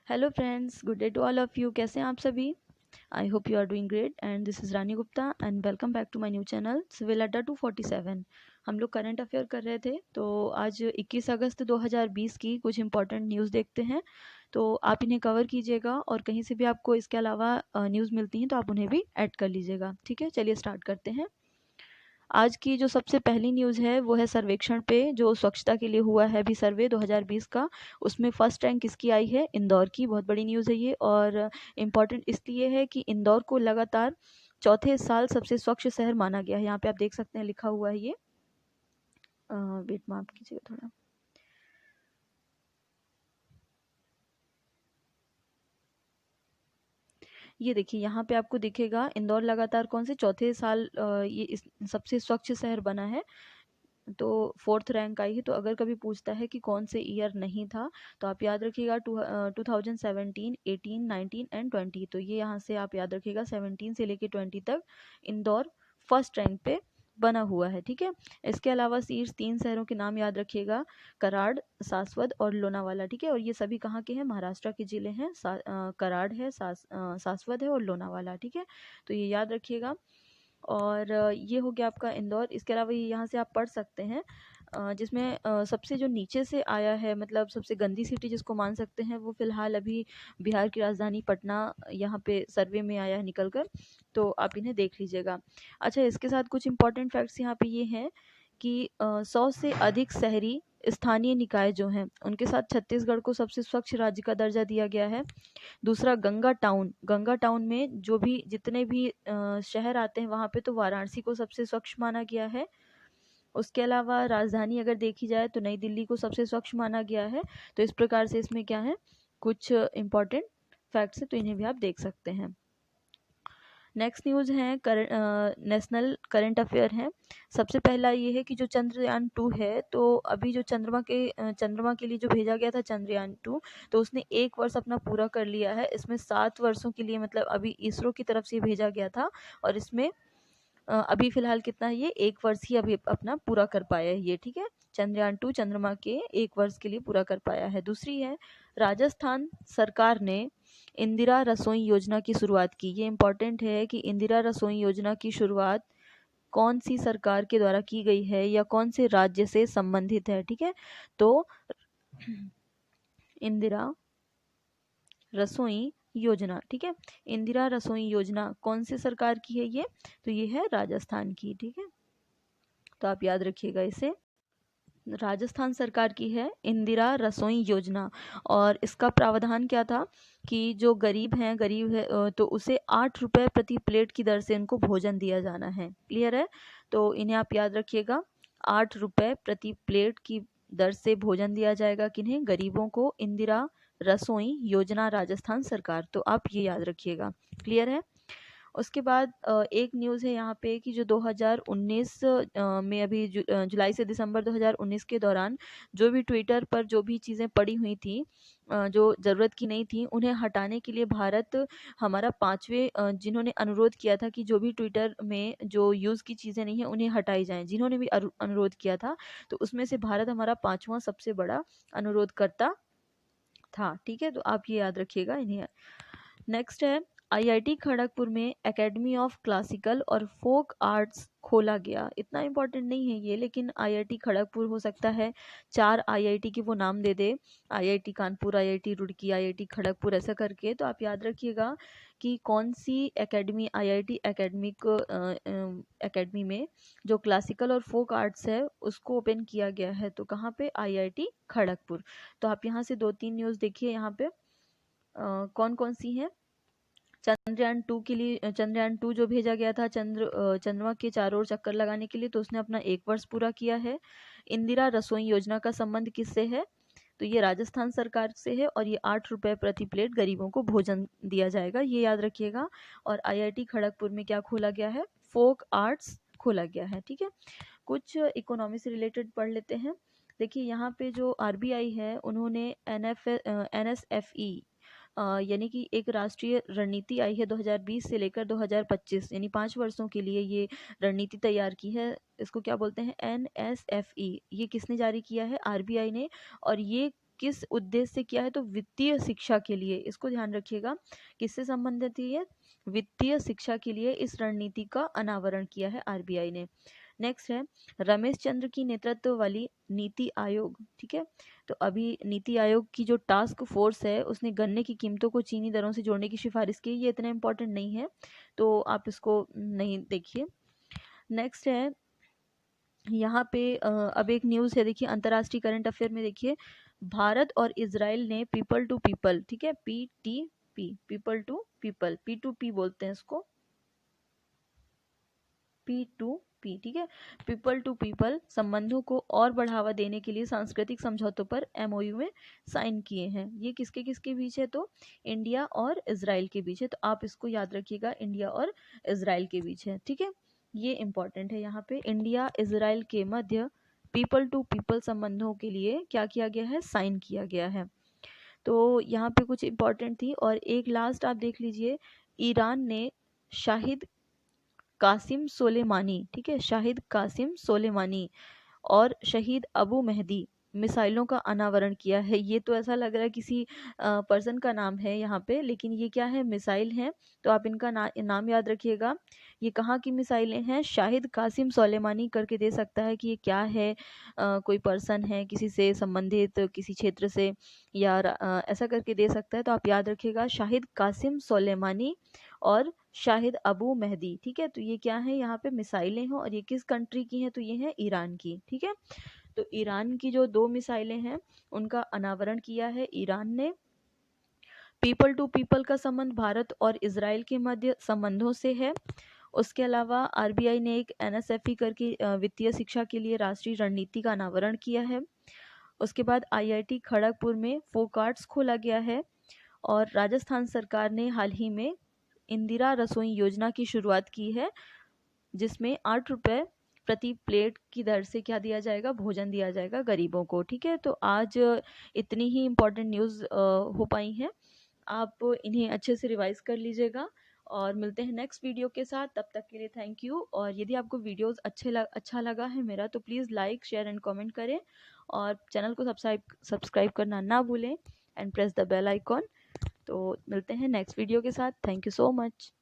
Hello friends, good day to all of you. कैसे हैं आप सभी? I hope you are doing great and this is Rani Gupta and welcome back to my new channel civil adda 247। हम लोग current affair कर रहे थे, तो आज 21 अगस्त 2020 की कुछ इंपॉर्टेंट न्यूज़ देखते हैं। तो आप इन्हें कवर कीजिएगा और कहीं से भी आपको इसके अलावा न्यूज़ मिलती हैं तो आप उन्हें भी ऐड कर लीजिएगा। ठीक है, चलिए स्टार्ट करते हैं। आज की जो सबसे पहली न्यूज़ है वो है सर्वेक्षण पे, जो स्वच्छता के लिए हुआ है अभी सर्वे 2020 का। उसमें फर्स्ट रैंक किसकी आई है? इंदौर की। बहुत बड़ी न्यूज़ है ये, और इम्पॉर्टेंट इसलिए है कि इंदौर को लगातार चौथे साल सबसे स्वच्छ शहर माना गया है। यहाँ पे आप देख सकते हैं लिखा हुआ है ये। वेट माफ कीजिएगा थोड़ा। ये देखिए, यहाँ पे आपको दिखेगा इंदौर लगातार कौन से चौथे साल ये इस सबसे स्वच्छ शहर बना है। तो फोर्थ रैंक आई है। तो अगर कभी पूछता है कि कौन से ईयर नहीं था, तो आप याद रखिएगा 2017, 18, 19 एंड 20। तो ये यहाँ से आप याद रखिएगा 17 से लेके 20 तक इंदौर फर्स्ट रैंक पे बना हुआ है। ठीक है, इसके अलावा शीर्ष 3 शहरों के नाम याद रखिएगा, कराड़, सासवद और लोनावाला। ठीक है, और ये सभी कहाँ के हैं? महाराष्ट्र के जिले हैं। कराड़ है, सासवद है और लोनावाला। ठीक है, तो ये याद रखिएगा। और ये हो गया आपका इंदौर। इसके अलावा ये यहाँ से आप पढ़ सकते हैं, जिसमें सबसे जो नीचे से आया है, मतलब सबसे गंदी सिटी जिसको मान सकते हैं, वो फिलहाल अभी बिहार की राजधानी पटना यहाँ पे सर्वे में आया है निकल कर। तो आप इन्हें देख लीजिएगा। अच्छा, इसके साथ कुछ इंपॉर्टेंट फैक्ट्स यहाँ पे ये हैं कि 100 से अधिक शहरी स्थानीय निकाय जो हैं, उनके साथ छत्तीसगढ़ को सबसे स्वच्छ राज्य का दर्जा दिया गया है। दूसरा, गंगा टाउन में जो भी जितने भी शहर आते हैं वहाँ पे, तो वाराणसी को सबसे स्वच्छ माना गया है। उसके अलावा राजधानी अगर देखी जाए तो नई दिल्ली को सबसे स्वच्छ माना गया है। तो इस प्रकार से इसमें क्या है, कुछ इम्पोर्टेंट फैक्ट्स है, तो इन्हें भी आप देख सकते हैं। नेक्स्ट न्यूज़ है नेशनल करंट अफेयर है। सबसे पहला ये है कि जो चंद्रयान 2 है, तो अभी जो चंद्रमा के लिए जो भेजा गया था चंद्रयान 2, तो उसने 1 वर्ष अपना पूरा कर लिया है। इसमें 7 वर्षों के लिए, मतलब अभी इसरो की तरफ से भेजा गया था, और इसमें अभी फिलहाल कितना है, ये 1 वर्ष ही अभी अपना पूरा कर पाया है ये। ठीक है, चंद्रयान 2 चंद्रमा के 1 वर्ष के लिए पूरा कर पाया है। दूसरी है, राजस्थान सरकार ने इंदिरा रसोई योजना की शुरुआत की। ये इम्पोर्टेंट है कि इंदिरा रसोई योजना की शुरुआत कौन सी सरकार के द्वारा की गई है या कौन से राज्य से संबंधित है। ठीक है, तो इंदिरा रसोई योजना, ठीक है, इंदिरा रसोई योजना कौन से सरकार की है ये? तो ये है राजस्थान की। ठीक है, तो आप याद रखिएगा इसे। राजस्थान सरकार की है इंदिरा रसोई योजना, और इसका प्रावधान क्या था कि जो गरीब है तो उसे 8 रुपये प्रति प्लेट की दर से उनको भोजन दिया जाना है। क्लियर है? तो इन्हें आप याद रखिएगा, 8 रुपये प्रति प्लेट की दर से भोजन दिया जाएगा। किन्हें? गरीबों को। इंदिरा रसोई योजना राजस्थान सरकार, तो आप ये याद रखिएगा। क्लियर है? उसके बाद एक न्यूज़ है यहाँ पे कि जो 2019 में अभी जुलाई से दिसंबर 2019 के दौरान जो भी ट्विटर पर जो भी चीज़ें पड़ी हुई थी, जो ज़रूरत की नहीं थी, उन्हें हटाने के लिए भारत हमारा 5वें, जिन्होंने अनुरोध किया था कि जो भी ट्विटर में जो यूज़ की चीज़ें नहीं हैं उन्हें हटाई जाएं, जिन्होंने भी अनुरोध किया था, तो उसमें से भारत हमारा 5वां सबसे बड़ा अनुरोधकर्ता था। ठीक है, तो आप ये याद रखिएगा इन्हें। नेक्स्ट है, आईआईटी खड़गपुर में एकेडमी ऑफ क्लासिकल और फोक आर्ट्स खोला गया। इतना इम्पोर्टेंट नहीं है ये, लेकिन आईआईटी खड़गपुर हो सकता है 4 आईआईटी के वो नाम दे दे, IIT Kanpur, IIT Roorkee, IIT Kharagpur, ऐसा करके। तो आप याद रखिएगा कि कौन सी एकेडमी, आईआईटी एकेडमिक एकेडमी में जो क्लासिकल और फोक आर्ट्स है उसको ओपन किया गया है। तो कहाँ पे? आईआईटी खड़गपुर। तो आप यहाँ से 2-3 न्यूज़ देखिए यहाँ पे कौन कौन सी हैं। चंद्रयान 2 के लिए, चंद्रयान 2 जो भेजा गया था चंद्रमा के चारों ओर चक्कर लगाने के लिए, तो उसने अपना 1 वर्ष पूरा किया है। इंदिरा रसोई योजना का संबंध किससे है? तो ये राजस्थान सरकार से है, और ये 8 रुपये प्रति प्लेट गरीबों को भोजन दिया जाएगा, ये याद रखिएगा। और आईआईटी खड़गपुर में क्या खोला गया है? फोक आर्ट्स खोला गया है। ठीक है, कुछ इकोनॉमी से रिलेटेड पढ़ लेते हैं। देखिए, यहाँ पे जो आरबीआई है, उन्होंने एनएसएफई यानी कि एक राष्ट्रीय रणनीति आई है 2020 से लेकर 2025, यानी 5 वर्षों के लिए ये रणनीति तैयार की है। इसको क्या बोलते हैं? एनएसएफई। ये किसने जारी किया है? आरबीआई ने। और ये किस उद्देश्य से किया है, तो वित्तीय शिक्षा के लिए। इसको ध्यान रखिएगा, किससे संबंधित है ये, वित्तीय शिक्षा के लिए इस रणनीति का अनावरण किया है आरबीआई ने। नेक्स्ट है रमेश चंद्र की नेतृत्व वाली नीति आयोग। ठीक है, तो अभी नीति आयोग की जो टास्क फोर्स है उसने गन्ने की कीमतों को चीनी दरों से जोड़ने की सिफारिश की। ये इतना इम्पोर्टेंट नहीं है तो आप इसको नहीं देखिए। नेक्स्ट है यहाँ पे अब एक न्यूज़ है, देखिए अंतर्राष्ट्रीय करंट अफेयर में देखिए, भारत और इजराइल ने पीपल टू पीपल, ठीक है, PTP, people to people, P2P बोलते हैं इसको, P2P, ठीक है, पीपल टू पीपल संबंधों को और बढ़ावा देने के लिए सांस्कृतिक समझौतों पर MOU में साइन किए हैं। ये किसके किसके बीच है, तो इंडिया और इजराइल के बीच है। तो आप इसको याद रखिएगा, इंडिया और इजराइल के बीच है। ठीक है, ये इंपॉर्टेंट है, यहाँ पे इंडिया इजराइल के मध्य पीपल टू पीपल संबंधों के लिए क्या किया गया है, साइन किया गया है। तो यहाँ पे कुछ इंपॉर्टेंट थी। और एक लास्ट आप देख लीजिए, ईरान ने शाहिद कासिम सोलेमानी, ठीक है, शाहिद कासिम सोलेमानी और शहीद अबू मेहदी मिसाइलों का अनावरण किया है। ये तो ऐसा लग रहा है किसी पर्सन का नाम है यहाँ पे, लेकिन ये क्या है, मिसाइल हैं। तो आप इनका नाम याद रखिएगा। ये कहाँ की मिसाइलें हैं, शाहिद कासिम सोलेमानी करके दे सकता है कि ये क्या है, कोई पर्सन है किसी से संबंधित, किसी क्षेत्र से, या ऐसा करके दे सकता है। तो आप याद रखिएगा, शाहिद कासिम सोलेमानी और शाहिद अबू मेहदी। ठीक है, तो ये क्या है, यहाँ पे मिसाइलें हैं और ये किस कंट्री की हैं, तो ये है ईरान की। ठीक है, तो ईरान की जो 2 मिसाइलें हैं उनका अनावरण किया है ईरान ने। पीपल टू पीपल का संबंध भारत और इजराइल के मध्य संबंधों से है। उसके अलावा आरबीआई ने एक NSFE करके वित्तीय शिक्षा के लिए राष्ट्रीय रणनीति का अनावरण किया है। उसके बाद IIT खड़गपुर में फोकार्ट्स खोला गया है। और राजस्थान सरकार ने हाल ही में इंदिरा रसोई योजना की शुरुआत की है, जिसमें 8 रुपये प्रति प्लेट की दर से क्या दिया जाएगा, भोजन दिया जाएगा गरीबों को। ठीक है, तो आज इतनी ही इम्पोर्टेंट न्यूज़ हो पाई हैं। आप इन्हें अच्छे से रिवाइज कर लीजिएगा और मिलते हैं नेक्स्ट वीडियो के साथ। तब तक के लिए थैंक यू। और यदि आपको वीडियोस अच्छा लगा है मेरा, तो please like, share and comment करें और चैनल को सब्सक्राइब करना ना भूलें and press the bell icon. तो मिलते हैं नेक्स्ट वीडियो के साथ। Thank you so much.